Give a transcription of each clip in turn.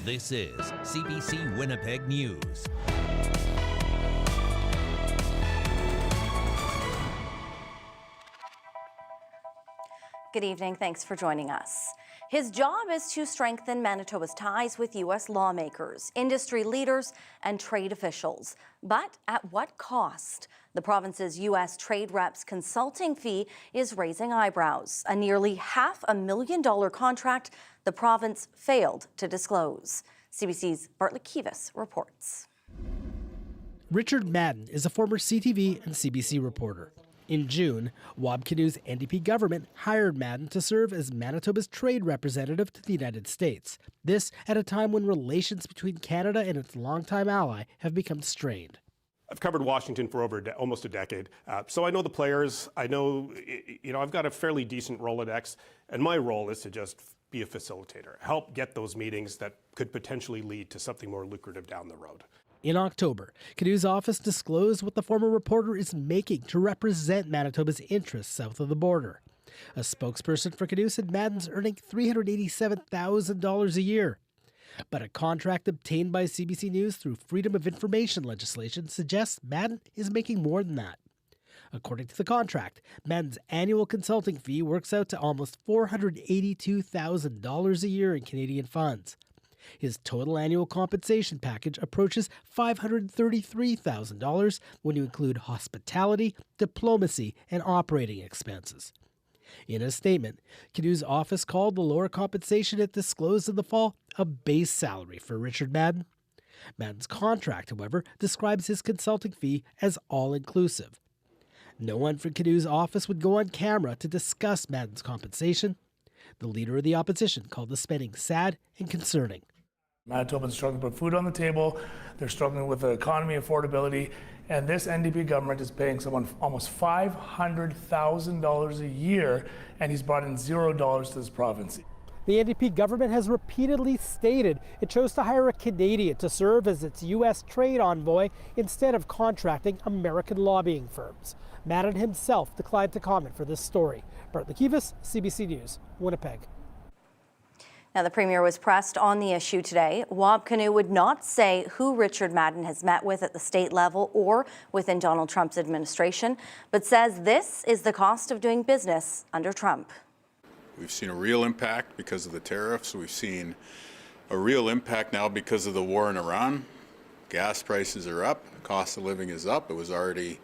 This is CBC Winnipeg News. Good evening. Thanks for joining us. His job is to strengthen Manitoba's ties with U.S. lawmakers, industry leaders, and trade officials. But at what cost? The province's U.S. trade rep's consulting fee is raising eyebrows. A nearly $500,000 contract the province failed to disclose. CBC's Bartlett Kivas reports. Richard Madden is a former CTV and CBC reporter. In June, Wab-Kinu's NDP government hired Madden to serve as Manitoba's trade representative to the United States. This at a time when relations between Canada and its longtime ally have become strained. I've covered Washington for over almost a decade, so I know the players. I know, I've got a fairly decent Rolodex, and my role is to just be a facilitator, help get those meetings that could potentially lead to something more lucrative down the road. In October, Kinu's office disclosed what the former reporter is making to represent Manitoba's interests south of the border. A spokesperson for Kinu said Madden's earning $387,000 a year. But a contract obtained by CBC News through Freedom of Information legislation suggests Madden is making more than that. According to the contract, Madden's annual consulting fee works out to almost $482,000 a year in Canadian funds. His total annual compensation package approaches $533,000 when you include hospitality, diplomacy, and operating expenses. In a statement, Kinu's office called the lower compensation it disclosed in the fall a base salary for Richard Madden. Madden's contract, however, describes his consulting fee as all-inclusive. No one from Kinu's office would go on camera to discuss Madden's compensation. The leader of the opposition called the spending sad and concerning. Manitobans struggling to put food on the table, they're struggling with the economy, affordability, and this NDP government is paying someone almost $500,000 a year, and he's brought in $0 to this province. The NDP government has repeatedly stated it chose to hire a Canadian to serve as its U.S. trade envoy instead of contracting American lobbying firms. Madden himself declined to comment for this story. Bartlett Kivas, CBC News, Winnipeg. Now, the Premier was pressed on the issue today. Wab-Kinu would not say who Richard Madden has met with at the state level or within Donald Trump's administration, but says this is the cost of doing business under Trump. We've seen a real impact because of the tariffs. We've seen a real impact now because of the war in Iran. Gas prices are up, cost of living is up. It was already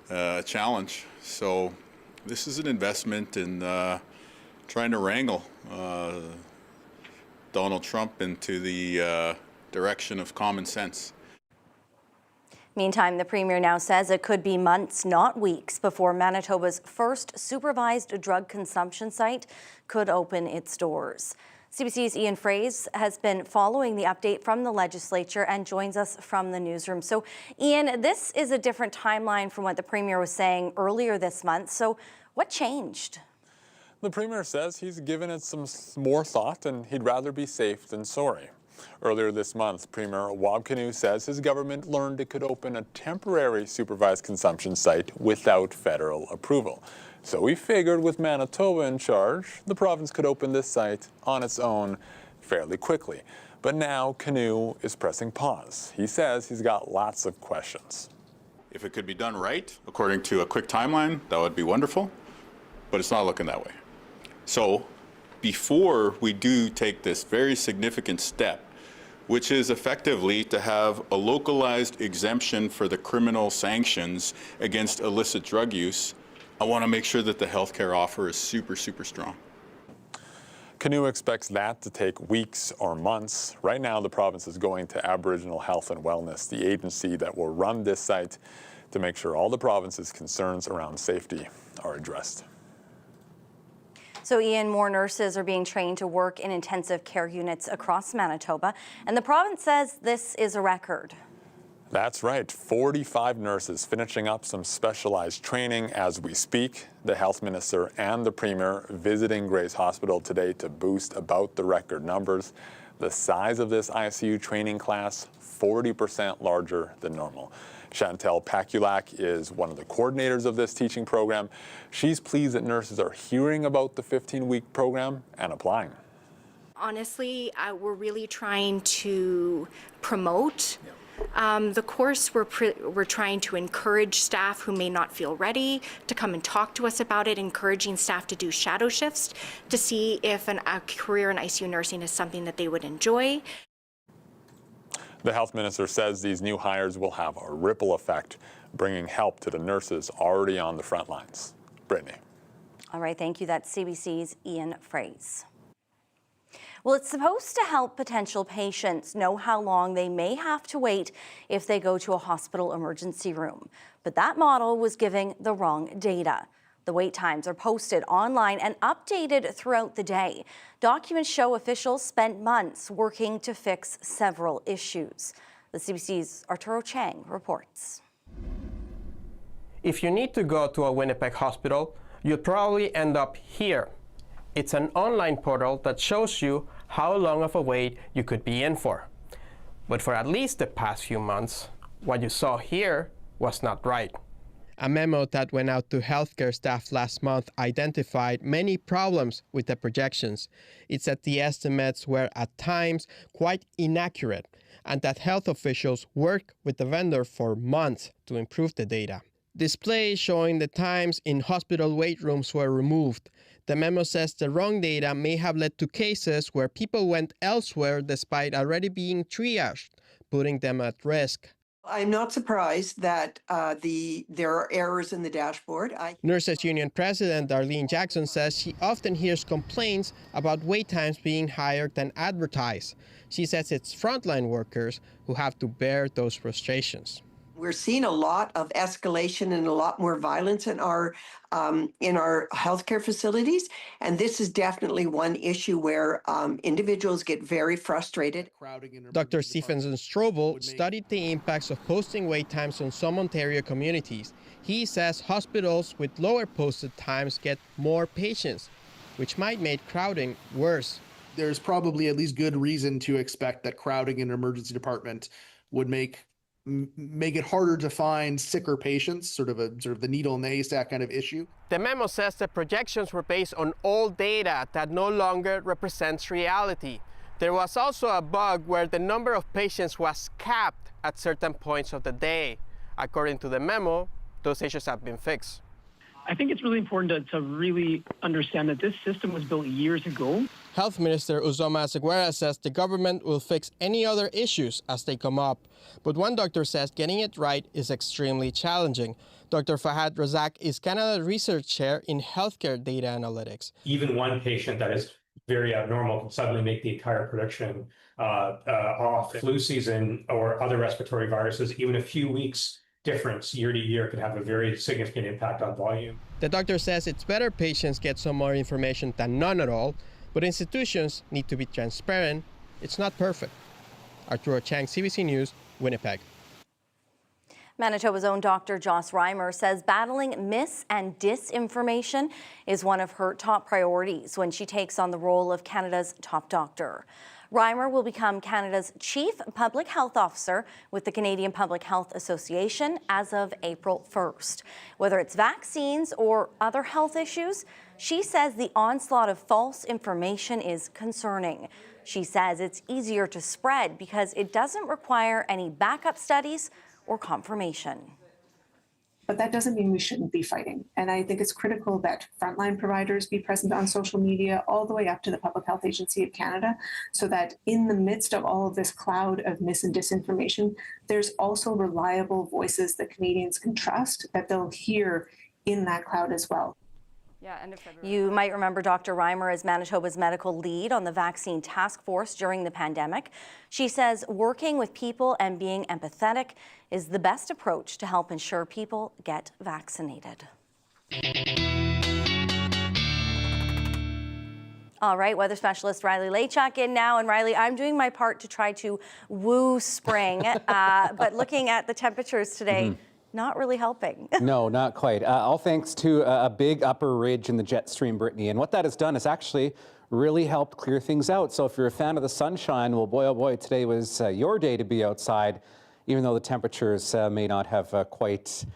a challenge. So this is an investment in trying to wrangle Donald Trump into the direction of common sense. Meantime, the Premier now says it could be months, not weeks, before Manitoba's first supervised drug consumption site could open its doors. CBC's Ian Fraze has been following the update from the legislature and joins us from the newsroom. So, Ian, this is a different timeline from what the Premier was saying earlier this month. So what changed? The Premier says he's given it some more thought and he'd rather be safe than sorry. Earlier this month, Premier Wab-Kinu says his government learned it could open a temporary supervised consumption site without federal approval. So he figured with Manitoba in charge, the province could open this site on its own fairly quickly. But now Kinu is pressing pause. He says he's got lots of questions. If it could be done right, according to a quick timeline, that would be wonderful, but it's not looking that way. So before we do take this very significant step, which is effectively to have a localized exemption for the criminal sanctions against illicit drug use, I want to make sure that the healthcare offer is super, super strong. Kinu expects that to take weeks or months. Right now, the province is going to Aboriginal Health and Wellness, the agency that will run this site, to make sure all the province's concerns around safety are addressed. So, Ian, more nurses are being trained to work in intensive care units across Manitoba, and the province says this is a record. That's right, 45 nurses finishing up some specialized training as we speak. The health minister and the Premier visiting Gray's Hospital today to boost about the record numbers. The size of this ICU training class, 40% larger than normal. Chantel Pakulak is one of the coordinators of this teaching program. She's pleased that nurses are hearing about the 15-week program and applying. Honestly, we're really trying to promote the course. We're trying to encourage staff who may not feel ready to come and talk to us about it, encouraging staff to do shadow shifts to see if a career in ICU nursing is something that they would enjoy. The health minister says these new hires will have a ripple effect, bringing help to the nurses already on the front lines. Brittany. All right, thank you. That's CBC's Ian Fraze. Well, it's supposed to help potential patients know how long they may have to wait if they go to a hospital emergency room. But that model was giving the wrong data. The wait times are posted online and updated throughout the day. Documents show officials spent months working to fix several issues. The CBC's Arturo Chang reports. If you need to go to a Winnipeg hospital, you'll probably end up here. It's an online portal that shows you how long of a wait you could be in for. But for at least the past few months, what you saw here was not right. A memo that went out to healthcare staff last month identified many problems with the projections. It said the estimates were at times quite inaccurate and that health officials worked with the vendor for months to improve the data. Displays showing the times in hospital wait rooms were removed. The memo says the wrong data may have led to cases where people went elsewhere despite already being triaged, putting them at risk. I'm not surprised that there are errors in the dashboard. Nurses Union President Darlene Jackson says she often hears complaints about wait times being higher than advertised. She says it's frontline workers who have to bear those frustrations. We're seeing a lot of escalation and a lot more violence in our healthcare facilities, and this is definitely one issue where individuals get very frustrated. Dr. Stephenson Strobel studied the impacts of posting wait times on some Ontario communities. He says hospitals with lower posted times get more patients, which might make crowding worse. There's probably at least good reason to expect that crowding in an emergency department would make it harder to find sicker patients, sort of the needle in the haystack kind of issue. The memo says the projections were based on old data that no longer represents reality. There was also a bug where the number of patients was capped at certain points of the day. According to the memo, those issues have been fixed. I think it's really important to really understand that this system was built years ago. Health Minister Uzoma Seguera says the government will fix any other issues as they come up. But one doctor says getting it right is extremely challenging. Dr. Fahad Razak is Canada Research Chair in Healthcare Data Analytics. Even one patient that is very abnormal can suddenly make the entire production off. Flu season or other respiratory viruses, even a few weeks difference year to year could have a very significant impact on volume. The doctor says it's better patients get some more information than none at all, but institutions need to be transparent. It's not perfect. Arturo Chang, CBC News, Winnipeg. Manitoba's own Dr. Joss Reimer says battling mis- and disinformation is one of her top priorities when she takes on the role of Canada's top doctor. Reimer will become Canada's Chief Public Health Officer with the Canadian Public Health Association as of April 1st. Whether it's vaccines or other health issues, she says the onslaught of false information is concerning. She says it's easier to spread because it doesn't require any backup studies or confirmation. But that doesn't mean we shouldn't be fighting. And I think it's critical that frontline providers be present on social media all the way up to the Public Health Agency of Canada, so that in the midst of all of this cloud of mis and disinformation, there's also reliable voices that Canadians can trust, that they'll hear in that cloud as well. You might remember Dr. Reimer as Manitoba's medical lead on the vaccine task force during the pandemic. She says working with people and being empathetic is the best approach to help ensure people get vaccinated. All right, weather specialist Riley Lachak in now. And Riley, I'm doing my part to try to woo spring, but looking at the temperatures today, not really helping. No, not quite. All thanks to a big upper ridge in the jet stream, Brittany. And what that has done is actually really helped clear things out. So if you're a fan of the sunshine, well, boy, oh boy, today was your day to be outside, even though the temperatures may not have quite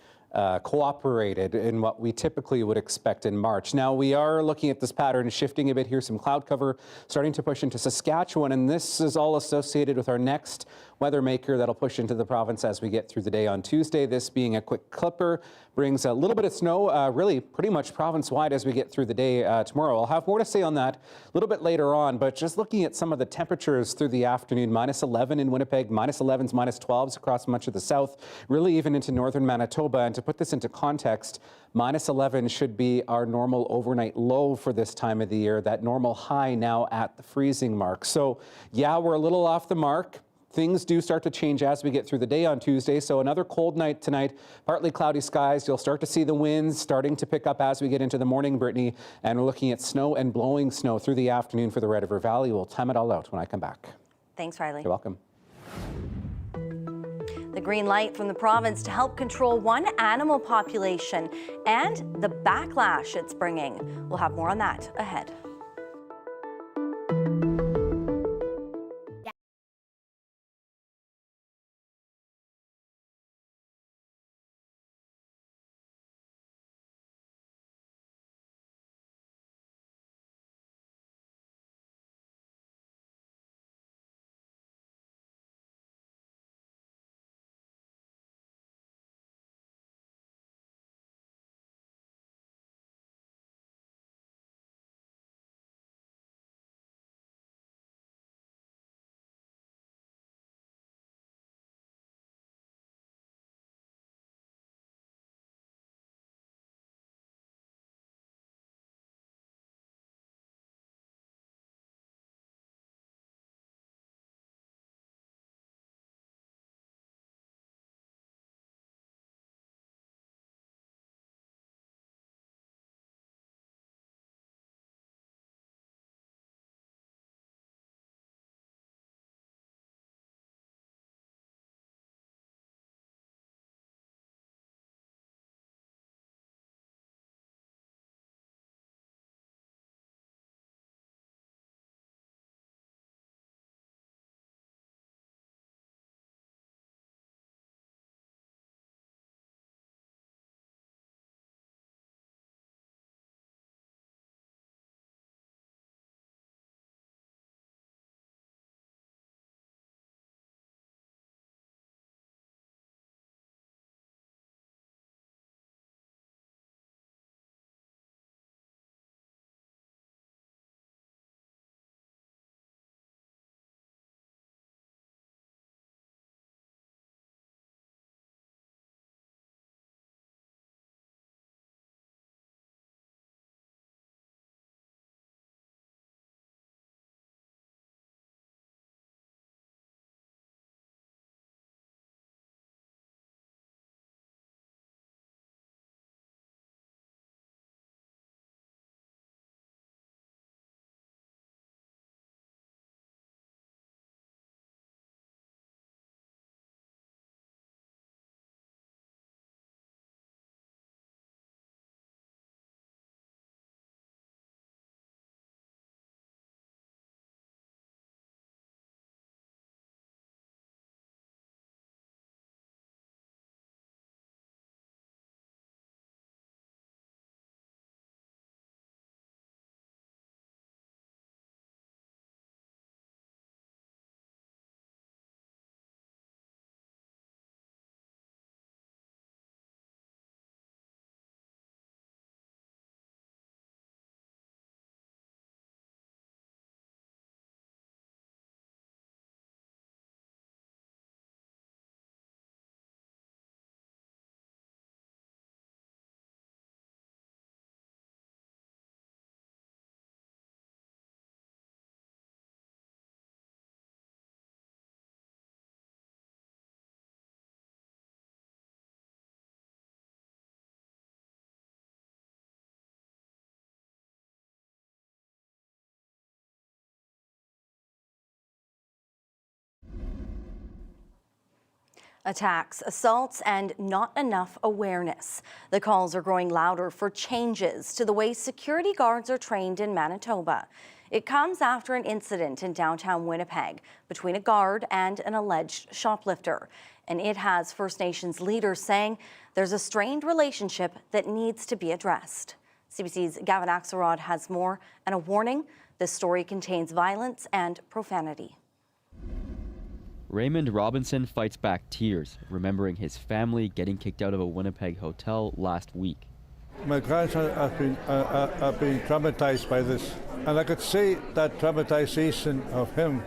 cooperated in what we typically would expect in March. Now, we are looking at this pattern shifting a bit here, some cloud cover starting to push into Saskatchewan, and this is all associated with our next weather maker that'll push into the province as we get through the day on Tuesday. This being a quick clipper, brings a little bit of snow, really pretty much province-wide as we get through the day tomorrow. I'll have more to say on that a little bit later on, but just looking at some of the temperatures through the afternoon, -11 in Winnipeg, -11s, -12s across much of the south, really even into northern Manitoba. And to put this into context, -11 should be our normal overnight low for this time of the year, that normal high now at the freezing mark. So yeah, we're a little off the mark. Things do start to change as we get through the day on Tuesday. So another cold night tonight, partly cloudy skies. You'll start to see the winds starting to pick up as we get into the morning, Brittany. And we're looking at snow and blowing snow through the afternoon for the Red River Valley. We'll time it all out when I come back. Thanks, Riley. You're welcome. The green light from the province to help control one animal population and the backlash it's bringing. We'll have more on that ahead. Attacks, assaults, and not enough awareness. The calls are growing louder for changes to the way security guards are trained in Manitoba. It comes after an incident in downtown Winnipeg between a guard and an alleged shoplifter. and it has First Nations leaders saying there's a strained relationship that needs to be addressed. CBC's Gavin Axelrod has more and a warning: this story contains violence and profanity. Raymond Robinson fights back tears, remembering his family getting kicked out of a Winnipeg hotel last week. My grandson has been traumatized by this, and I could see that traumatization of him,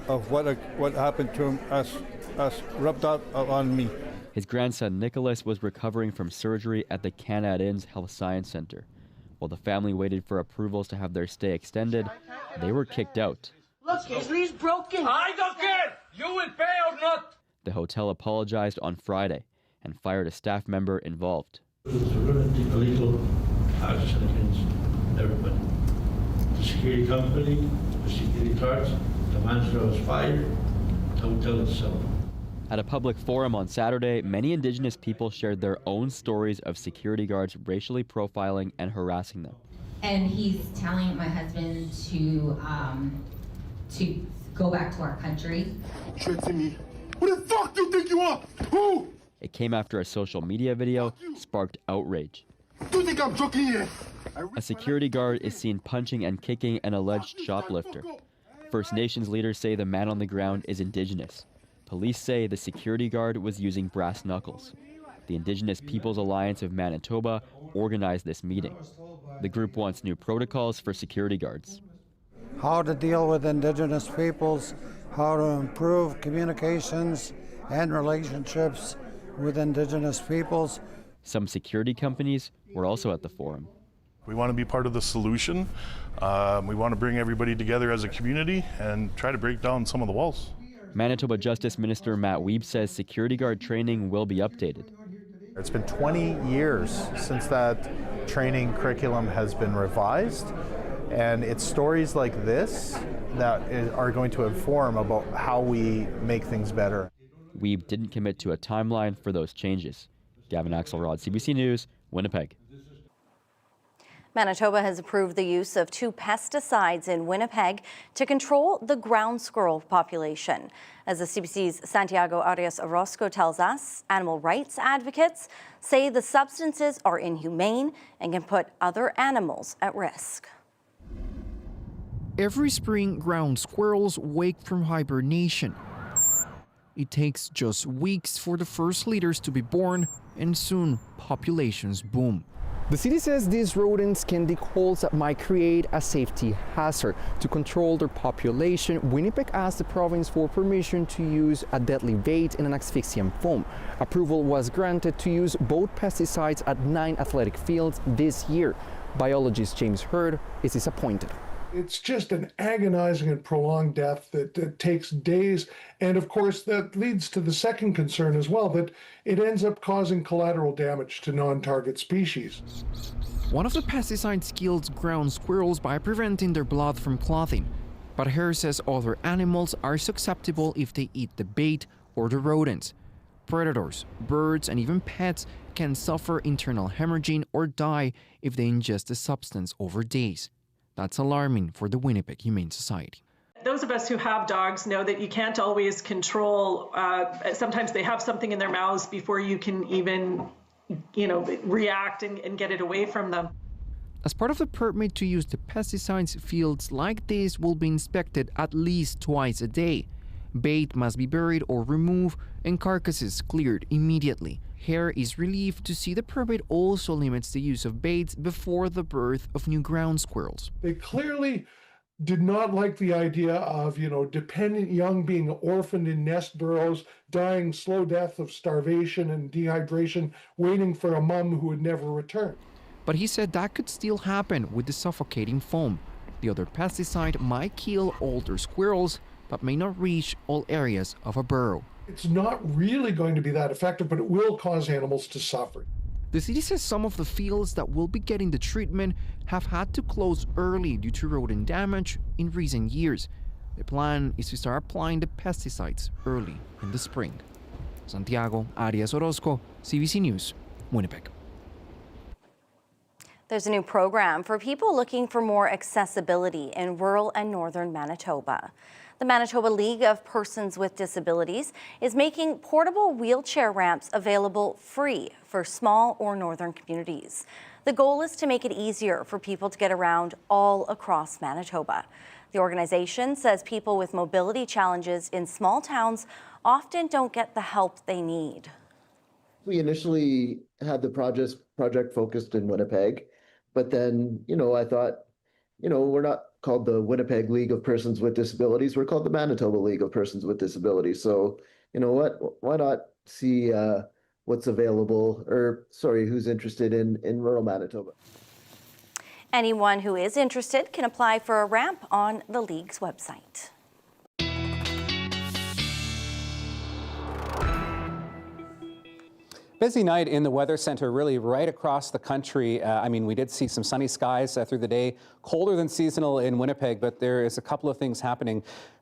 of what happened to him, as rubbed out on me. His grandson Nicholas was recovering from surgery at the Canada Inns Health Science Centre. While the family waited for approvals to have their stay extended, they were kicked out. Look, his knee's broken. I don't care. You will pay or not. The hotel apologized on Friday and fired a staff member involved. It's illegal action against everybody. The security company, the security guards, the manager was fired, the hotel itself. At a public forum on Saturday, many Indigenous people shared their own stories of security guards racially profiling and harassing them. And he's telling my husband to go back to our country. Me. Who the fuck do you think you are? Who? It came after a social media video sparked outrage. Do you think I'm joking here? A security guard is seen punching and kicking an alleged shoplifter. First Nations leaders say the man on the ground is Indigenous. Police say the security guard was using brass knuckles. The Indigenous Peoples Alliance of Manitoba organized this meeting. The group wants new protocols for security guards. How to deal with Indigenous peoples, how to improve communications and relationships with Indigenous peoples. Some security companies were also at the forum. We want to be part of the solution. We want to bring everybody together as a community and try to break down some of the walls. Manitoba Justice Minister Matt Wiebe says security guard training will be updated. It's been 20 years since that training curriculum has been revised, and it's stories like this that are going to inform about how we make things better. Wiebe didn't commit to a timeline for those changes. Gavin Axelrod, CBC News, Winnipeg. Manitoba has approved the use of 2 pesticides in Winnipeg to control the ground squirrel population. As the CBC's Santiago Arias Orozco tells us, animal rights advocates say the substances are inhumane and can put other animals at risk. Every spring, ground squirrels wake from hibernation. It takes just weeks for the first litters to be born, and soon populations boom. The city says these rodents can dig holes that might create a safety hazard. To control their population, Winnipeg asked the province for permission to use a deadly bait and an asphyxiant foam. Approval was granted to use both pesticides at 9 athletic fields this year. Biologist James Hurd is disappointed. It's just an agonizing and prolonged death that takes days. And of course, that leads to the second concern as well, that it ends up causing collateral damage to non-target species. One of the pesticides kills ground squirrels by preventing their blood from clotting. But Hurd says other animals are susceptible if they eat the bait or the rodents. Predators, birds, and even pets can suffer internal hemorrhaging or die if they ingest the substance over days. That's alarming for the Winnipeg Humane Society. Those of us who have dogs know that you can't always control. Sometimes they have something in their mouths before you can even, react and get it away from them. As part of the permit to use the pesticides, fields like this will be inspected at least twice a day. Bait must be buried or removed and carcasses cleared immediately. Hare is relieved to see the permit also limits the use of baits before the birth of new ground squirrels. They clearly did not like the idea of, dependent young being orphaned in nest burrows, dying slow death of starvation and dehydration, waiting for a mom who would never return. But he said that could still happen with the suffocating foam. The other pesticide might kill older squirrels, but may not reach all areas of a burrow. It's not really going to be that effective, but it will cause animals to suffer. The city says some of the fields that will be getting the treatment have had to close early due to rodent damage in recent years. The plan is to start applying the pesticides early in the spring. Santiago Arias Orozco, CBC News, Winnipeg. There's a new program for people looking for more accessibility in rural and northern Manitoba. The Manitoba League of Persons with Disabilities is making portable wheelchair ramps available free for small or northern communities. The goal is to make it easier for people to get around all across Manitoba. The organization says people with mobility challenges in small towns often don't get the help they need. We initially had the project focused in Winnipeg, but then, I thought, we're not called the Winnipeg League of Persons with Disabilities. We're called the Manitoba League of Persons with Disabilities. So, you know what? Why not see what's available, who's interested in rural Manitoba? Anyone who is interested can apply for a ramp on the League's website. Busy night in the weather center, really right across the country. We did see some sunny skies through the day, colder than seasonal in Winnipeg, but there is a couple of things happening.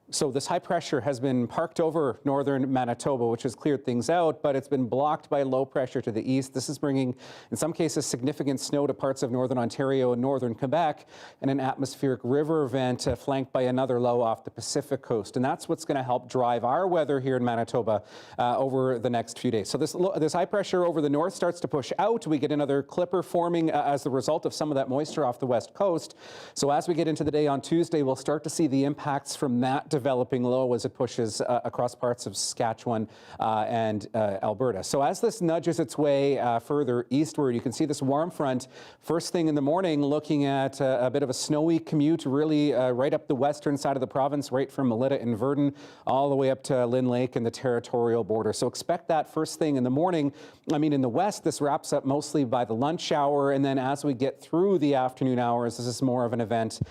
So this high pressure has been parked over northern Manitoba, which has cleared things out, but it's been blocked by low pressure to the east. This is bringing, in some cases, significant snow to parts of northern Ontario and northern Quebec, and an atmospheric river event flanked by another low off the Pacific coast. And that's what's going to help drive our weather here in Manitoba over the next few days. So this high pressure over the north starts to push out. We get another clipper forming as the result of some of that moisture off the west coast. So as we get into the day on Tuesday, we'll start to see the impacts from that developing low as it pushes across parts of Saskatchewan and Alberta. So as this nudges its way further eastward, you can see this warm front first thing in the morning looking at a bit of a snowy commute really right up the western side of the province, right from Melita and Verdon all the way up to Lynn Lake and the territorial border. So expect that first thing in the morning. In the west, this wraps up mostly by the lunch hour, and then as we get through the afternoon hours, this is more of an event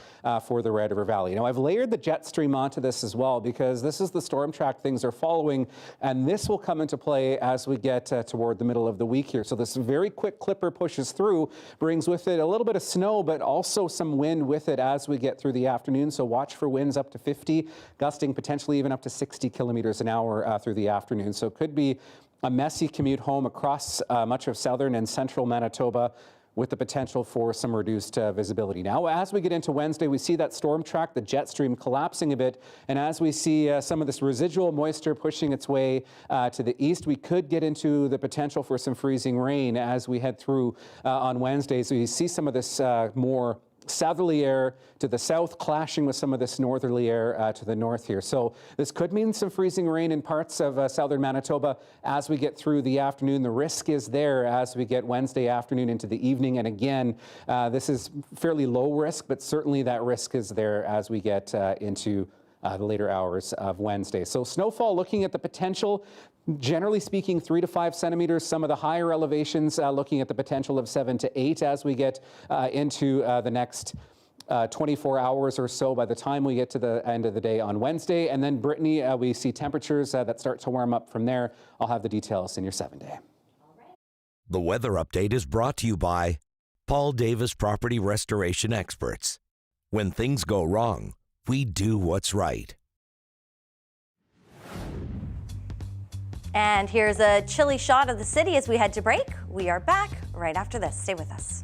for the Red River Valley. Now, I've layered the jet stream onto this as well because this is the storm track things are following, and this will come into play as we get toward the middle of the week here. So this very quick clipper pushes through, brings with it a little bit of snow, but also some wind with it as we get through the afternoon. So watch for winds up to 50, gusting potentially even up to 60 kilometers an hour through the afternoon. So it could be a messy commute home across much of southern and central Manitoba, with the potential for some reduced visibility. Now, as we get into Wednesday, we see that storm track, the jet stream collapsing a bit, and as we see some of this residual moisture pushing its way to the east, we could get into the potential for some freezing rain as we head through on Wednesday. So you see some of this more southerly air to the south clashing with some of this northerly air to the north here. So this could mean some freezing rain in parts of southern Manitoba as we get through the afternoon. The risk is there as we get Wednesday afternoon into the evening. And again, this is fairly low risk, but certainly that risk is there as we get into the later hours of Wednesday. So snowfall, looking at the potential, generally speaking, 3 to 5 centimeters. Some of the higher elevations looking at the potential of 7 to 8 as we get into the next 24 hours or so by the time we get to the end of the day on Wednesday. And then Brittany, we see temperatures that start to warm up from there. I'll have the details in your 7-day. The weather update is brought to you by Paul Davis Property Restoration Experts. When things go wrong, we do what's right. And here's a chilly shot of the city as we head to break. We are back right after this. Stay with us.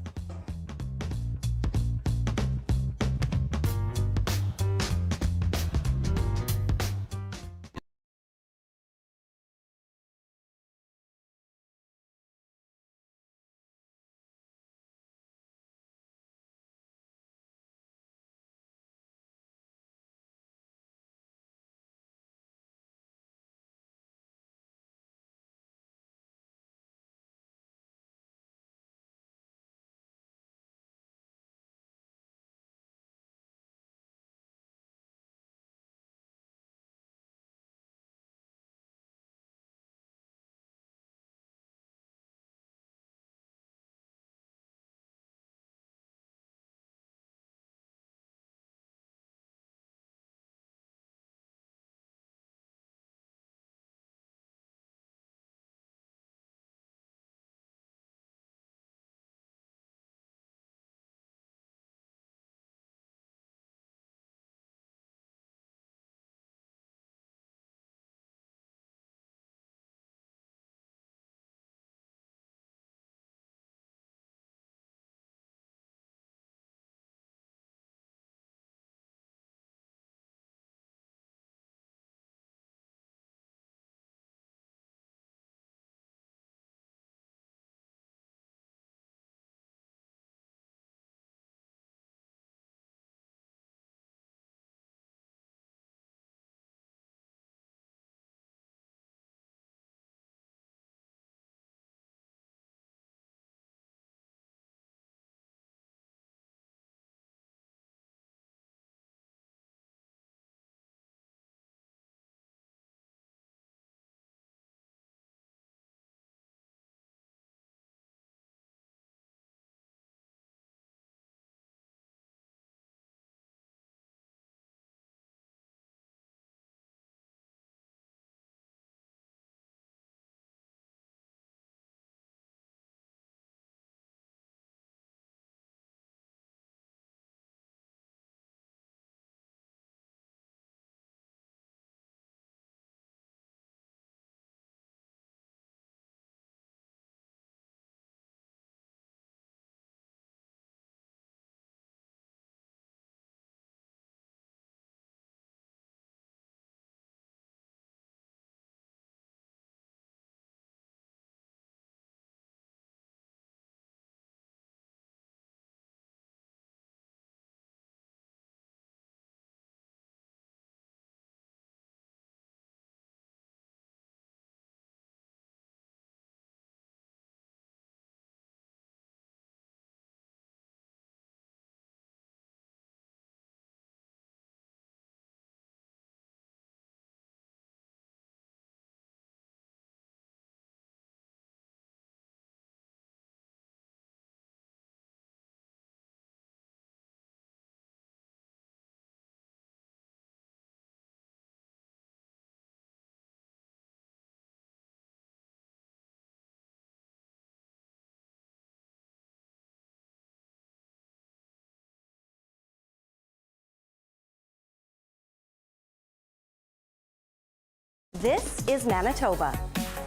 This is Manitoba.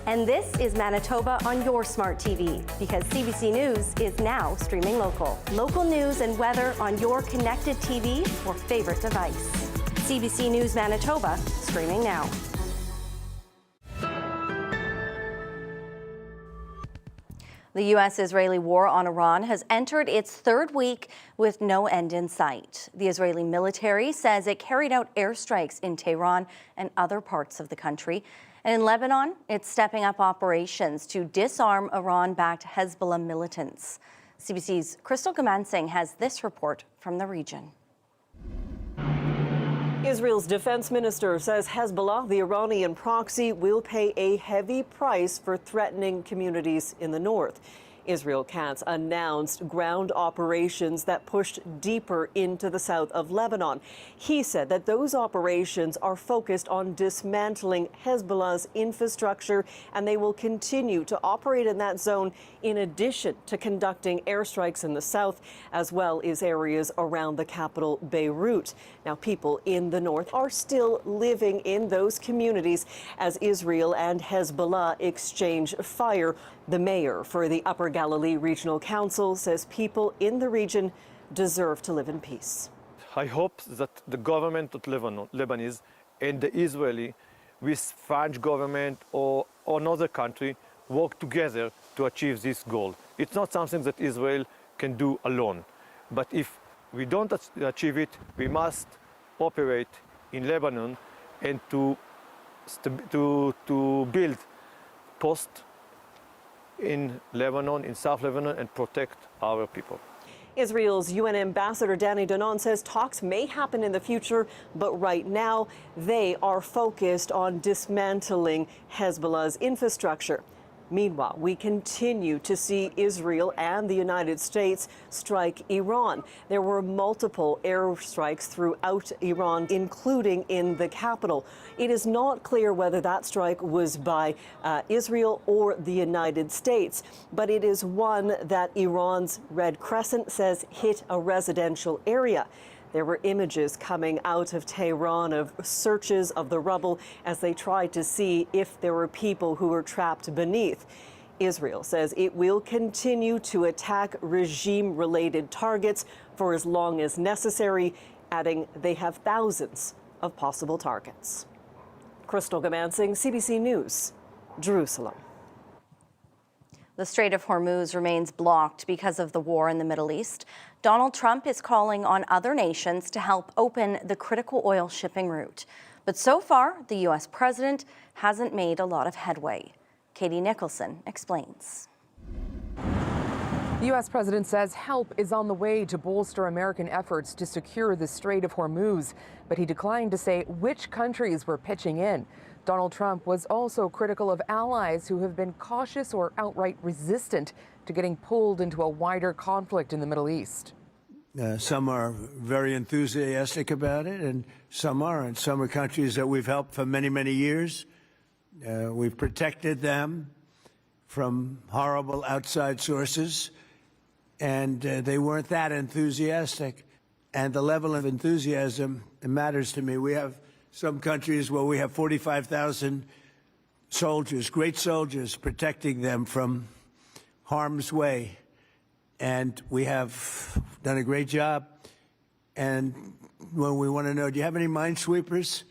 And this is Manitoba on your smart TV, because CBC News is now streaming local. Local news and weather on your connected TV or favorite device. CBC News Manitoba, streaming now. The U.S.-Israeli war on Iran has entered its third week with no end in sight. The Israeli military says it carried out airstrikes in Tehran and other parts of the country. And in Lebanon, it's stepping up operations to disarm Iran-backed Hezbollah militants. CBC's Crystal Gamansing has this report from the region. Israel's defense minister says Hezbollah, the Iranian proxy, will pay a heavy price for threatening communities in the north. Israel Katz announced ground operations that pushed deeper into the south of Lebanon. He said that those operations are focused on dismantling Hezbollah's infrastructure, and they will continue to operate in that zone in addition to conducting airstrikes in the south, as well as areas around the capital, Beirut. Now, people in the north are still living in those communities as Israel and Hezbollah exchange fire. The mayor for the Upper Galilee Regional Council says people in the region deserve to live in peace. I hope that the government of Lebanese and the Israeli, with French government or another country, work together to achieve this goal. It's not something that Israel can do alone. But if we don't achieve it, we must operate in Lebanon and to build posts in Lebanon, in South Lebanon, and protect our people. Israel's UN ambassador Danny Danon says talks may happen in the future, but right now they are focused on dismantling Hezbollah's infrastructure. Meanwhile, we continue to see Israel and the United States strike Iran. There were multiple airstrikes throughout Iran, including in the capital. It is not clear whether that strike was by Israel or the United States, but it is one that Iran's Red Crescent says hit a residential area. There were images coming out of Tehran of searches of the rubble as they tried to see if there were people who were trapped beneath. Israel says it will continue to attack regime-related targets for as long as necessary, adding they have thousands of possible targets. Crystal Gamansing, CBC News, Jerusalem. The Strait of Hormuz remains blocked because of the war in the Middle East. Donald Trump is calling on other nations to help open the critical oil shipping route. But so far, the U.S. president hasn't made a lot of headway. Katie Nicholson explains. The U.S. president says help is on the way to bolster American efforts to secure the Strait of Hormuz, but he declined to say which countries were pitching in. Donald Trump was also critical of allies who have been cautious or outright resistant to getting pulled into a wider conflict in the Middle East. Some are very enthusiastic about it, and some aren't. Some are countries that we've helped for many, many years. We've protected them from horrible outside sources, and they weren't that enthusiastic. And the level of enthusiasm matters to me. We have some countries where we have 45,000 soldiers, great soldiers, protecting them from harm's way. And we have done a great job. And when we want to know, do you have any minesweepers?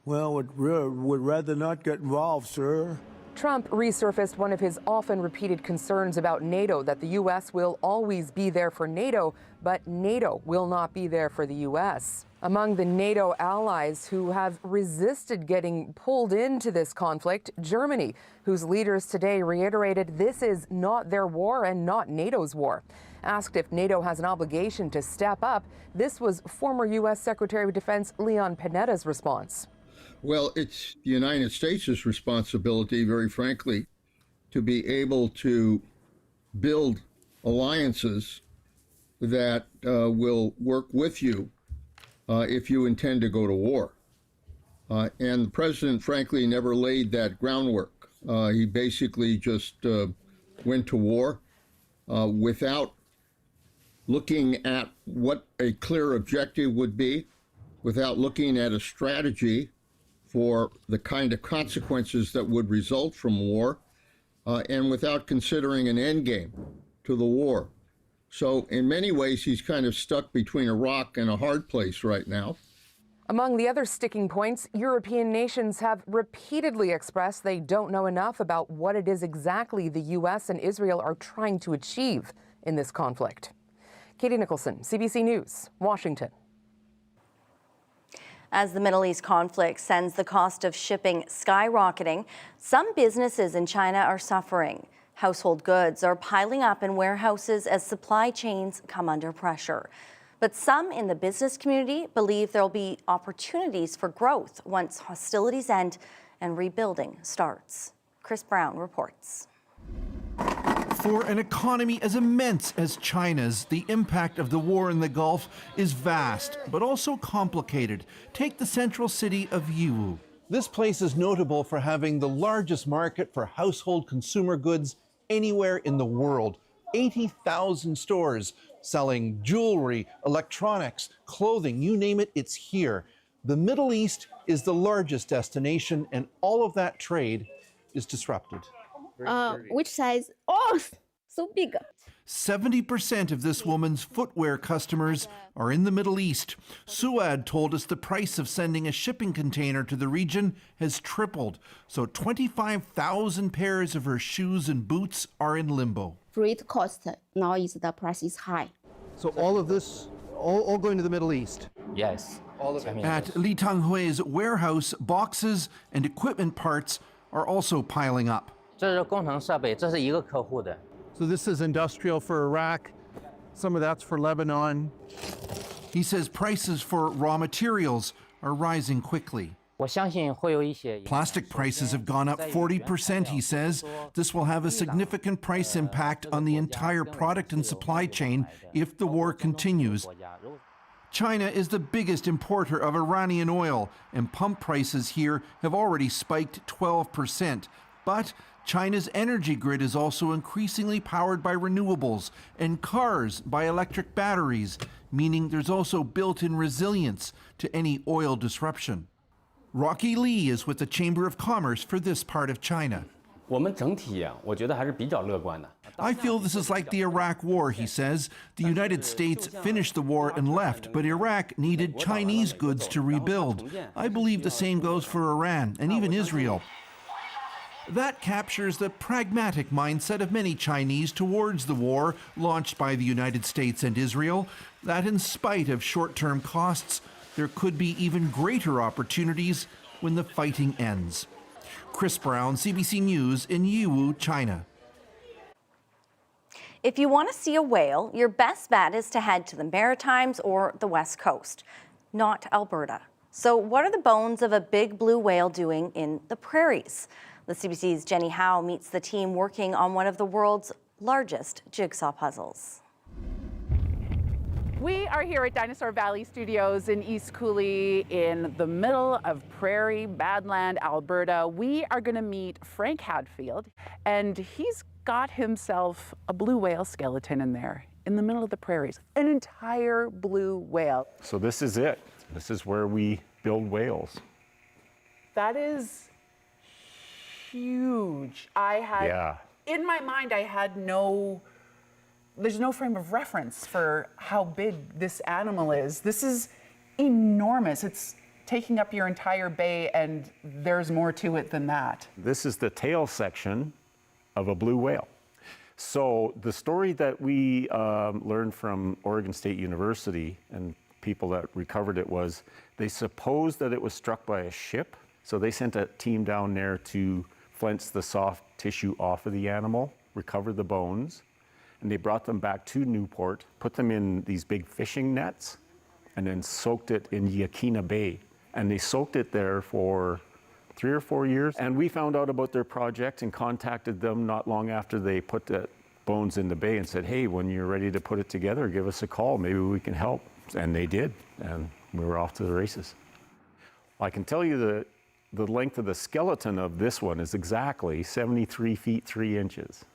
Well, would rather not get involved, sir. Trump resurfaced one of his often repeated concerns about NATO, that the U.S. will always be there for NATO, but NATO will not be there for the U.S. Among the NATO allies who have resisted getting pulled into this conflict, Germany, whose leaders today reiterated this is not their war and not NATO's war. Asked if NATO has an obligation to step up, this was former U.S. Secretary of Defense Leon Panetta's response. Well, it's the United States' responsibility, very frankly, to be able to build alliances that will work with you if you intend to go to war. And the president, frankly, never laid that groundwork. He basically just went to war without looking at what a clear objective would be, without looking at a strategy for the kind of consequences that would result from war, and without considering an end game to the war. So in many ways, he's kind of stuck between a rock and a hard place right now. Among the other sticking points, European nations have repeatedly expressed they don't know enough about what it is exactly the U.S. and Israel are trying to achieve in this conflict. Katie Nicholson, CBC News, Washington. As the Middle East conflict sends the cost of shipping skyrocketing, some businesses in China are suffering. Household goods are piling up in warehouses as supply chains come under pressure. But some in the business community believe there will be opportunities for growth once hostilities end and rebuilding starts. Chris Brown reports. For an economy as immense as China's, the impact of the war in the Gulf is vast, but also complicated. Take the central city of Yiwu. This place is notable for having the largest market for household consumer goods anywhere in the world. 80,000 stores selling jewelry, electronics, clothing, you name it, it's here. The Middle East is the largest destination, and all of that trade is disrupted. Which size? Oh, so big. 70% of this woman's footwear customers are in the Middle East. Suad told us the price of sending a shipping container to the region has tripled, so 25,000 pairs of her shoes and boots are in limbo. Freight cost now is the price is high. So all of this, all going to the Middle East? Yes. All of it. At Li Tanghui's warehouse, boxes and equipment parts are also piling up. 这是工程设备，这是一个客户的。 So this is industrial for Iraq. Some of that's for Lebanon. He says prices for raw materials are rising quickly. 我相信会有一些 Plastic prices have gone up 40%, he says. This will have a significant price impact on the entire product and supply chain if the war continues. China is the biggest importer of Iranian oil, and pump prices here have already spiked 12%. But China's energy grid is also increasingly powered by renewables and cars by electric batteries, meaning there's also built-in resilience to any oil disruption. Rocky Lee is with the Chamber of Commerce for this part of China. 我们整体我觉得还是比较乐观的。 I feel this is like the Iraq War, he says. The United States finished the war and left, but Iraq needed Chinese goods to rebuild. I believe the same goes for Iran and even Israel. That captures the pragmatic mindset of many Chinese towards the war launched by the United States and Israel, that in spite of short-term costs, there could be even greater opportunities when the fighting ends. Chris Brown, CBC News in Yiwu, China. If you want to see a whale, your best bet is to head to the Maritimes or the West Coast, not Alberta. So what are the bones of a big blue whale doing in the prairies? The CBC's Jenny Howe meets the team working on one of the world's largest jigsaw puzzles. We are here at Dinosaur Valley Studios in East Cooley in the middle of prairie, Badland, Alberta. We are going to meet Frank Hadfield, and he's got himself a blue whale skeleton in there in the middle of the prairies, an entire blue whale. So this is it. This is where we build whales. That is huge. In my mind, I had there's no frame of reference for how big this animal is. This is enormous. It's taking up your entire bay, and there's more to it than that. This is the tail section of a blue whale. So the story that we learned from Oregon State University and people that recovered it was they supposed that it was struck by a ship. So they sent a team down there to flinch the soft tissue off of the animal, recover the bones, and they brought them back to Newport, put them in these big fishing nets, and then soaked it in Yakina Bay. And they soaked it there for 3 or 4 years. And we found out about their project and contacted them not long after they put the bones in the bay and said, hey, when you're ready to put it together, give us a call, maybe we can help. And they did, and we were off to the races. I can tell you that the length of the skeleton of this one is exactly 73 feet 3 inches.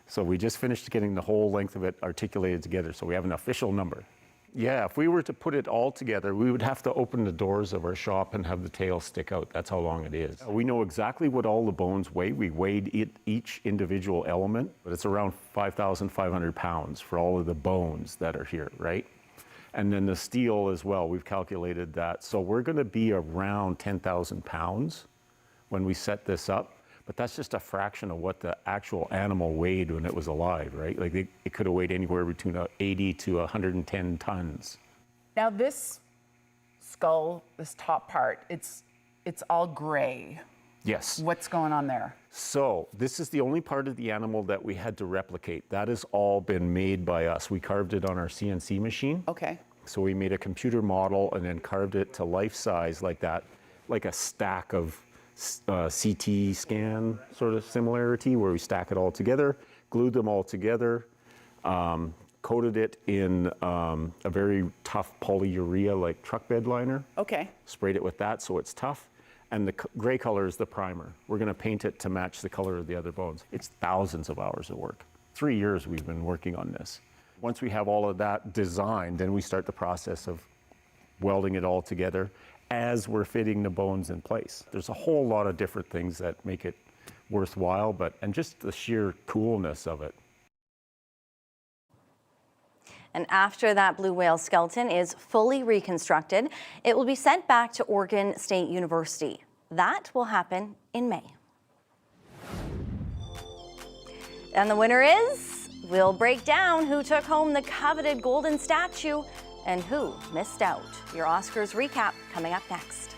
So we just finished getting the whole length of it articulated together, so we have an official number. Yeah, if we were to put it all together, we would have to open the doors of our shop and have the tail stick out. That's how long it is. We know exactly what all the bones weigh. We weighed each individual element, but it's around 5,500 pounds for all of the bones that are here, right? And then the steel as well, we've calculated that. So we're gonna be around 10,000 pounds when we set this up. But that's just a fraction of what the actual animal weighed when it was alive, right? Like it could have weighed anywhere between 80 to 110 tons. Now this skull, this top part, it's all gray. Yes. What's going on there? So this is the only part of the animal that we had to replicate. That has all been made by us. We carved it on our CNC machine. Okay. So we made a computer model and then carved it to life size like that, like a stack of CT scan sort of similarity where we stack it all together, glued them all together, coated it in a very tough polyurea like truck bed liner. Okay. Sprayed it with that so it's tough. And the gray color is the primer. We're going to paint it to match the color of the other bones. It's thousands of hours of work. 3 years we've been working on this. Once we have all of that designed, then we start the process of welding it all together as we're fitting the bones in place. There's a whole lot of different things that make it worthwhile, and just the sheer coolness of it. And after that blue whale skeleton is fully reconstructed, it will be sent back to Oregon State University. That will happen in May. And the winner is, we'll break down who took home the coveted golden statue and who missed out. Your Oscars recap coming up next.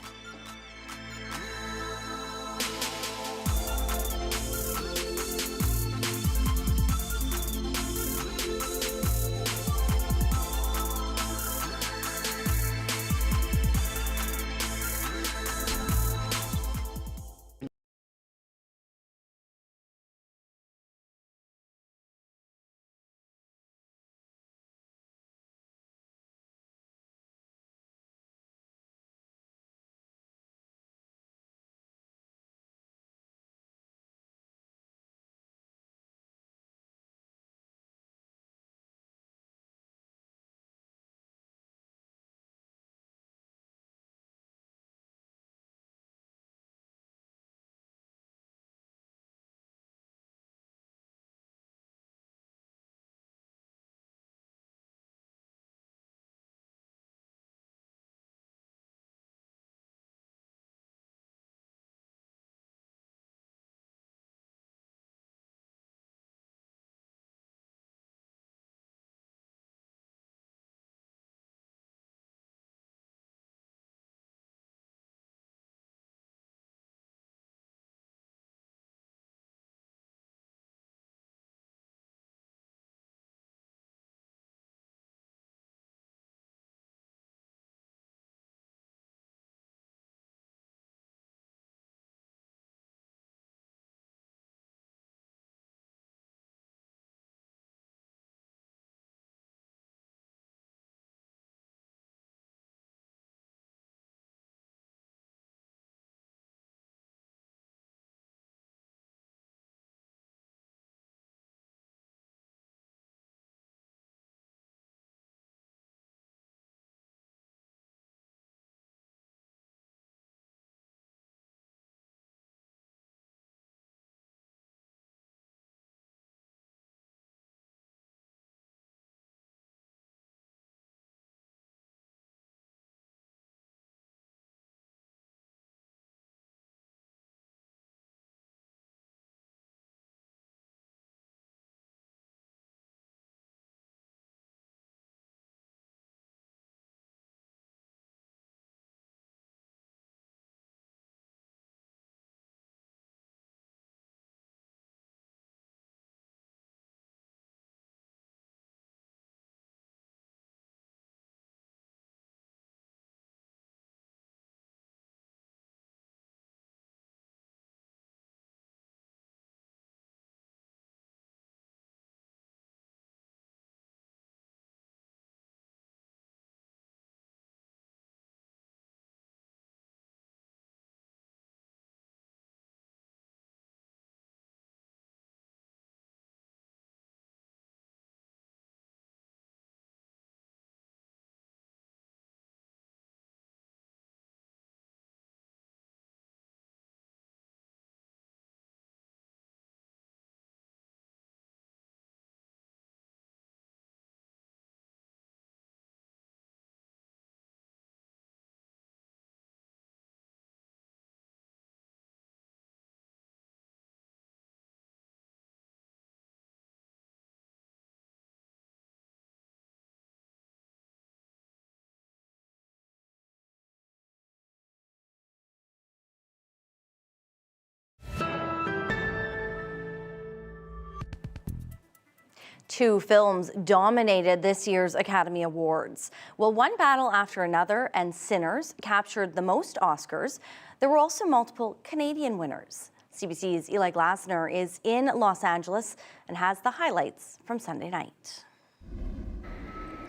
Two films dominated this year's Academy Awards. Well, one battle after another, and Sinners captured the most Oscars. There were also multiple Canadian winners. CBC's Eli Glasner is in Los Angeles and has the highlights from Sunday night.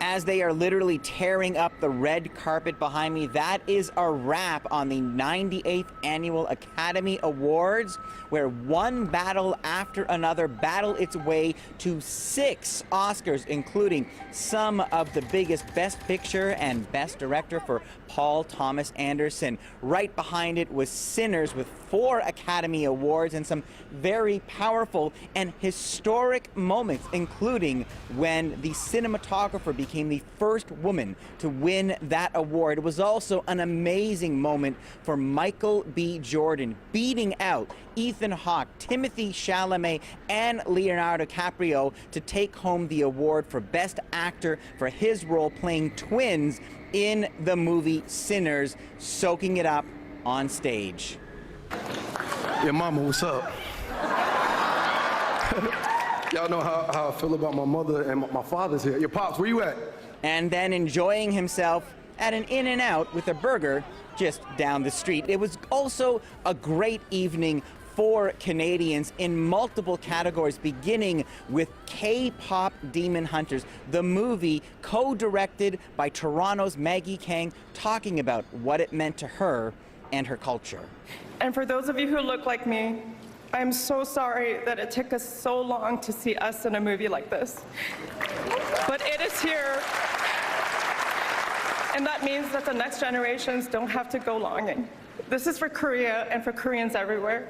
As they are literally tearing up the red carpet behind me, that is a wrap on the 98th Annual Academy Awards, where one battle after another battled its way to 6 Oscars, including some of the biggest Best Picture and Best Director for Paul Thomas Anderson. Right behind it was Sinners with 4 Academy Awards and some very powerful and historic moments, including when the cinematographer became the first woman to win that award. It was also an amazing moment for Michael B. Jordan, beating out Ethan Hawke, Timothée Chalamet, and Leonardo DiCaprio to take home the award for Best Actor for his role playing twins in the movie Sinners, soaking it up on stage. Yeah, mama, what's up? Y'all know how I feel about my mother and my father's here. Your pops, where you at? And then enjoying himself at an In-N-Out with a burger just down the street. It was also a great evening for Canadians in multiple categories, beginning with K-pop Demon Hunters, the movie co-directed by Toronto's Maggie Kang, talking about what it meant to her and her culture. And for those of you who look like me, I'm so sorry that it took us so long to see us in a movie like this. But it is here, and that means that the next generations don't have to go longing. This is for Korea and for Koreans everywhere.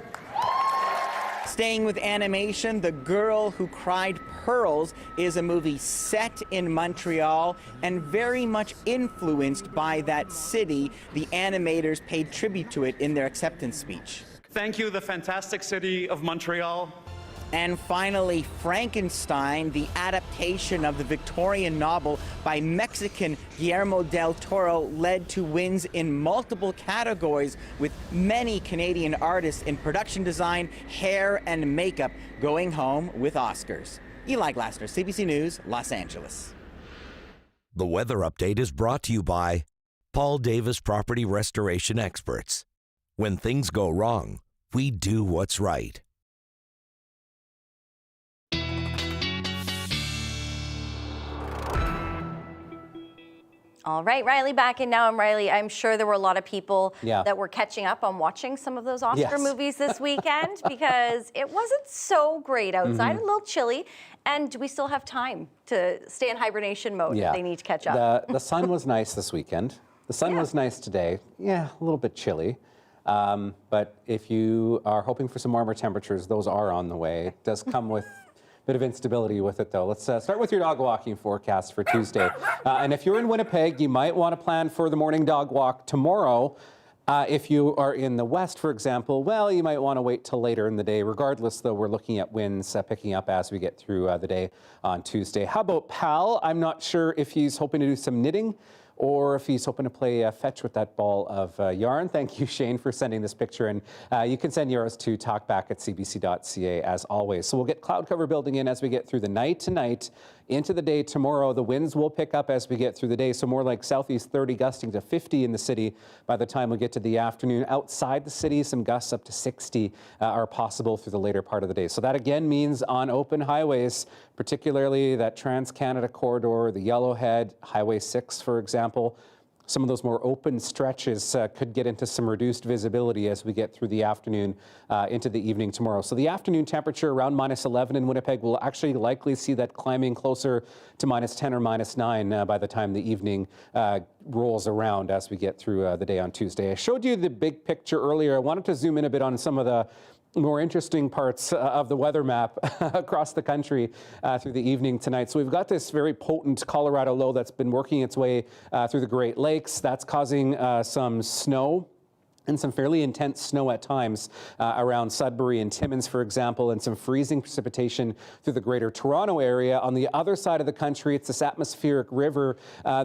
Staying with animation, The Girl Who Cried Pearls is a movie set in Montreal and very much influenced by that city. The animators paid tribute to it in their acceptance speech. Thank you, the fantastic city of Montreal. And finally, Frankenstein, the adaptation of the Victorian novel by Mexican Guillermo del Toro, led to wins in multiple categories, with many Canadian artists in production design, hair, and makeup going home with Oscars. Eli Glasner, CBC News, Los Angeles. The weather update is brought to you by Paul Davis Property Restoration Experts. When things go wrong, we do what's right. All right, Riley back in now. Riley, I'm sure there were a lot of people Yeah. that were catching up on watching some of those Oscar Yes. movies this weekend because it wasn't so great outside, a little chilly. And do we still have time to stay in hibernation mode if they need to catch up? The sun was nice this weekend. The sun was nice today. Yeah, a little bit chilly. But if you are hoping for some warmer temperatures, those are on the way. It does come with a bit of instability with it, though. Let's start with your dog walking forecast for Tuesday. And if you're in Winnipeg, you might want to plan for the morning dog walk tomorrow. If you are in the west, for example, well, you might want to wait till later in the day. Regardless, though, we're looking at winds picking up as we get through the day on Tuesday. How about Pal? I'm not sure if he's hoping to do some knitting or if he's hoping to play fetch with that ball of yarn. Thank you, Shane, for sending this picture. And you can send yours to talkback@cbc.ca as always. So we'll get cloud cover building in as we get through the night tonight. Into the day tomorrow, the winds will pick up as we get through the day. So more like southeast 30 gusting to 50 in the city by the time we get to the afternoon. Outside the city, some gusts up to 60 are possible through the later part of the day. So that again means on open highways, particularly that Trans-Canada corridor, the Yellowhead, Highway 6, for example, some of those more open stretches could get into some reduced visibility as we get through the afternoon into the evening tomorrow. So the afternoon temperature around -11 in Winnipeg. We'll actually likely see that climbing closer to -10 or -9 by the time the evening rolls around as we get through the day on Tuesday. I showed you the big picture earlier. I wanted to zoom in a bit on some of the more interesting parts of the weather map across the country through the evening tonight. So we've got this very potent Colorado low that's been working its way through the Great Lakes. That's causing some snow and some fairly intense snow at times around Sudbury and Timmins, for example, and some freezing precipitation through the Greater Toronto area. On the other side of the country, it's this atmospheric river,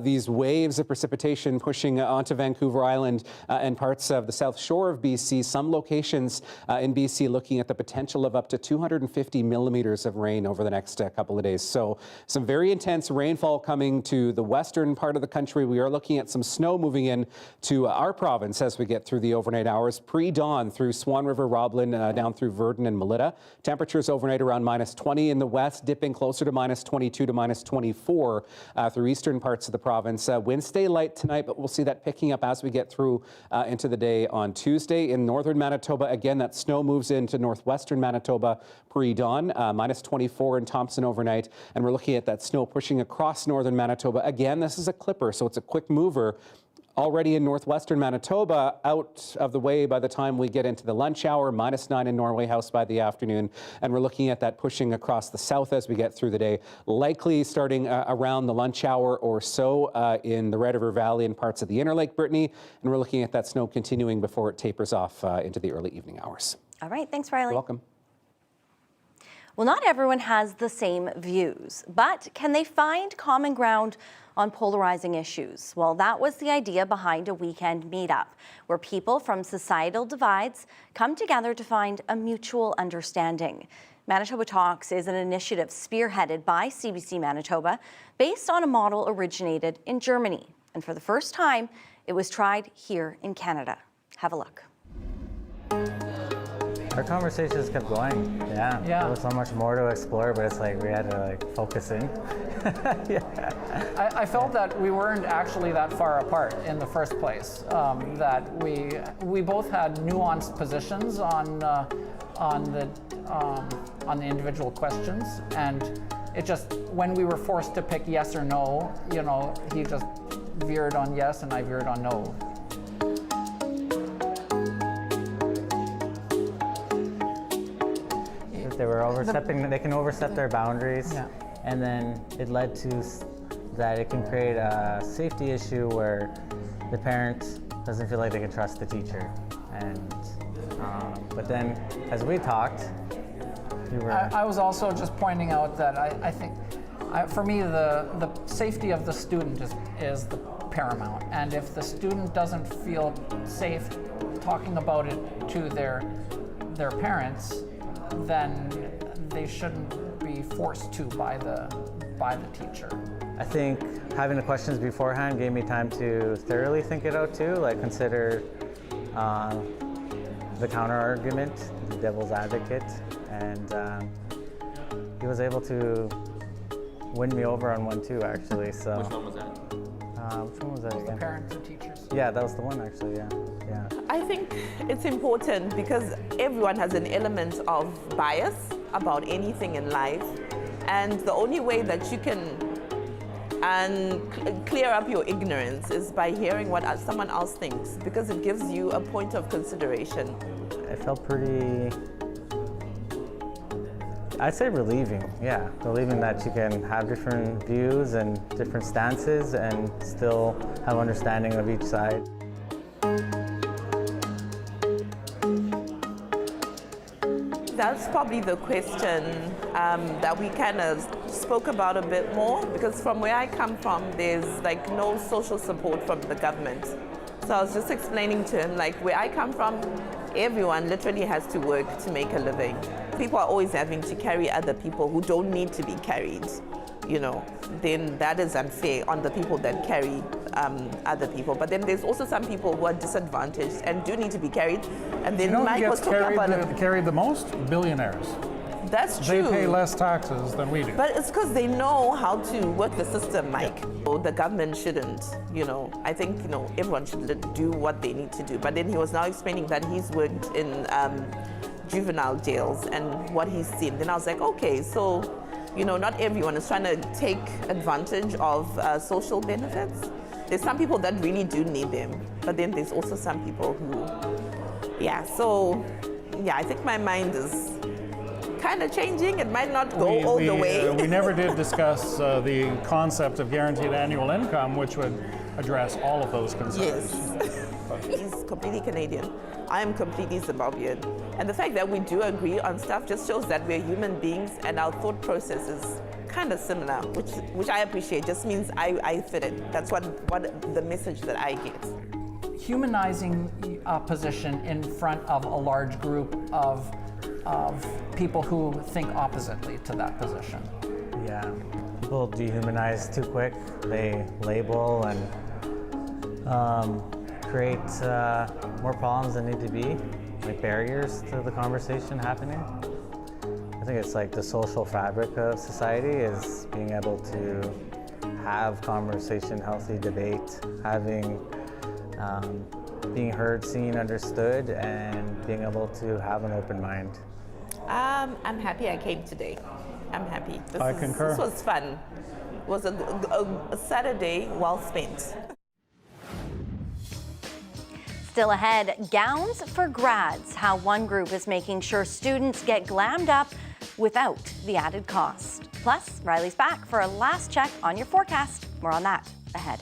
these waves of precipitation pushing onto Vancouver Island and parts of the south shore of BC. Some locations in BC looking at the potential of up to 250 millimeters of rain over the next couple of days. So some very intense rainfall coming to the western part of the country. We are looking at some snow moving in to our province as we get through the overnight hours. Pre-dawn through Swan River, Roblin, down through Virden and Melita. Temperatures overnight around -20 in the west, dipping closer to -22 to -24 through eastern parts of the province. Winds stay light tonight, but we'll see that picking up as we get through into the day on Tuesday. In northern Manitoba, again, that snow moves into northwestern Manitoba pre-dawn, -24 in Thompson overnight, and we're looking at that snow pushing across northern Manitoba. Again, this is a clipper, so it's a quick mover. Already in northwestern Manitoba, out of the way by the time we get into the lunch hour, -9 in Norway House by the afternoon. And we're looking at that pushing across the south as we get through the day, likely starting around the lunch hour or so in the Red River Valley and parts of the Inner Lake Brittany. And we're looking at that snow continuing before it tapers off into the early evening hours. All right, thanks, Riley. You're welcome. Well, not everyone has the same views, but can they find common ground on polarizing issues? Well, that was the idea behind a weekend meetup, where people from societal divides come together to find a mutual understanding. Manitoba Talks is an initiative spearheaded by CBC Manitoba, based on a model originated in Germany. And for the first time, it was tried here in Canada. Have a look. Our conversations kept going. Yeah. There was so much more to explore, but it's like we had to focus in. I felt that we weren't actually that far apart in the first place. That we both had nuanced positions on the individual questions, and it just, when we were forced to pick yes or no, you know, he just veered on yes and I veered on no. They can overstep their boundaries, and then it led to that it can create a safety issue where the parent doesn't feel like they can trust the teacher. And but then, as we talked, I was also just pointing out that I think, for me, the safety of the student is the paramount. And if the student doesn't feel safe talking about it to their parents, then they shouldn't be forced to by the teacher. I think having the questions beforehand gave me time to thoroughly think it out too, like consider the counter argument, the devil's advocate, and he was able to win me over on one too, actually. So. Which one was that? Which one was that again? Parents and teachers. Yeah, that was the one actually. Yeah. I think it's important because everyone has an element of bias about anything in life, and the only way that you can clear up your ignorance is by hearing what someone else thinks, because it gives you a point of consideration. It felt pretty, I'd say relieving, yeah. Relieving that you can have different views and different stances and still have understanding of each side. That's probably the question that we kind of spoke about a bit more, because from where I come from, there's like no social support from the government. So I was just explaining to him, like, where I come from, everyone literally has to work to make a living. People are always having to carry other people who don't need to be carried, you know. Then that is unfair on the people that carry other people. But then there's also some people who are disadvantaged and do need to be carried. And then Mike was talking about carried the most? Billionaires. That's true. They pay less taxes than we do. But it's because they know how to work the system, Mike. So the government shouldn't, you know. I think, you know, everyone should do what they need to do. But then he was now explaining that he's worked in juvenile jails and what he's seen. Then I was like, okay, so, you know, not everyone is trying to take advantage of social benefits. There's some people that really do need them. But then there's also some people who, I think my mind is kind of changing. It might not go all the way. We never did discuss the concept of guaranteed annual income, which would address all of those concerns. Yes. He's completely Canadian. I am completely Zimbabwean. And the fact that we do agree on stuff just shows that we're human beings and our thought process is kind of similar, which I appreciate. Just means I fit it. That's what the message that I get. Humanizing a position in front of a large group of people who think oppositely to that position. Yeah, people dehumanize too quick. They label and create more problems than need to be, like barriers to the conversation happening. I think it's like the social fabric of society is being able to have conversation, healthy debate, having being heard, seen, understood, and being able to have an open mind. I'm happy I came today. I'm happy. I concur. This was fun. It was a Saturday well spent. Still ahead, gowns for grads, how one group is making sure students get glammed up without the added cost. Plus, Riley's back for a last check on your forecast. More on that ahead.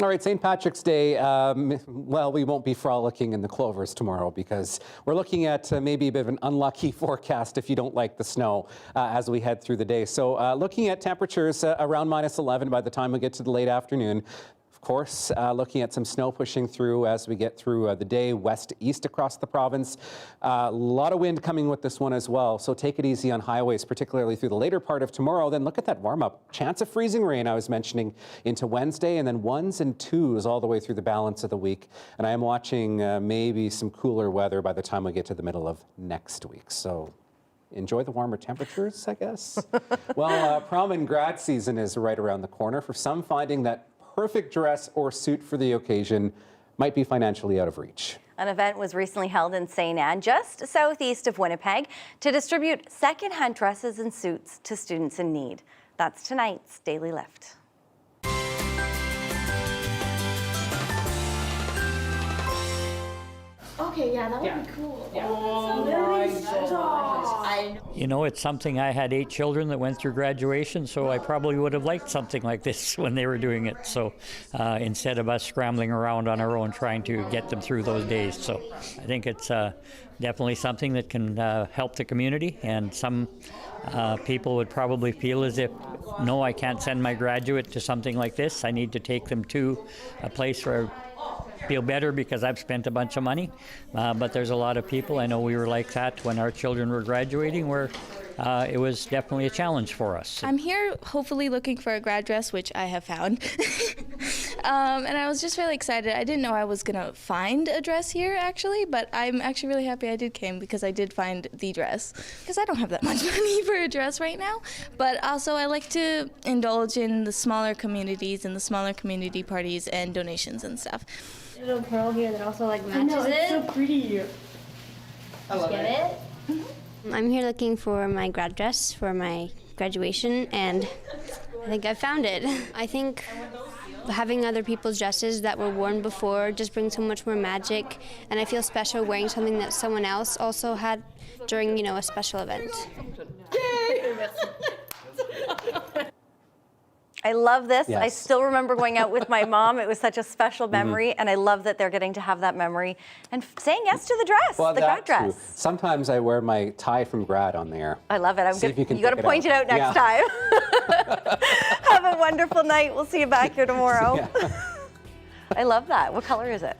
All right, St. Patrick's Day. Well, we won't be frolicking in the clovers tomorrow because we're looking at maybe a bit of an unlucky forecast if you don't like the snow as we head through the day. So looking at temperatures around -11 by the time we get to the late afternoon. Of course, looking at some snow pushing through as we get through the day, west to east across the province. A lot of wind coming with this one as well, so take it easy on highways, particularly through the later part of tomorrow. Then look at that warm-up. Chance of freezing rain I was mentioning into Wednesday, and then 1s and 2s all the way through the balance of the week. And I am watching maybe some cooler weather by the time we get to the middle of next week. So enjoy the warmer temperatures, I guess. Well, prom and grad season is right around the corner. For some, finding that perfect dress or suit for the occasion might be financially out of reach. An event was recently held in St. Anne, just southeast of Winnipeg, to distribute second-hand dresses and suits to students in need. That's tonight's Daily Lift. Okay, yeah, that would be cool. Yeah. Oh my gosh. You know, it's something, I had 8 children that went through graduation, so I probably would have liked something like this when they were doing it. So instead of us scrambling around on our own trying to get them through those days. So I think it's definitely something that can help the community, and some people would probably feel as if, no, I can't send my graduate to something like this. I need to take them to a place where feel better because I've spent a bunch of money, but there's a lot of people, I know we were like that when our children were graduating, where it was definitely a challenge for us. I'm here hopefully looking for a grad dress, which I have found. And I was just really excited. I didn't know I was gonna find a dress here actually, but I'm actually really happy I did came because I did find the dress. Because I don't have that much money for a dress right now, but also I like to indulge in the smaller communities and the smaller community parties and donations and stuff. Little pearl here that also like matches it's it. so pretty. I love it. I'm here looking for my grad dress for my graduation, and I think I found it. I think having other people's dresses that were worn before just brings so much more magic, and I feel special wearing something that someone else also had during, a special event. I love this. Yes. I still remember going out with my mom. It was such a special memory, and I love that they're getting to have that memory and saying yes to the dress, the grad dress. Too. Sometimes I wear my tie from grad on there. I love it. You got to point it out next time. Have a wonderful night. We'll see you back here tomorrow. I love that. What color is it?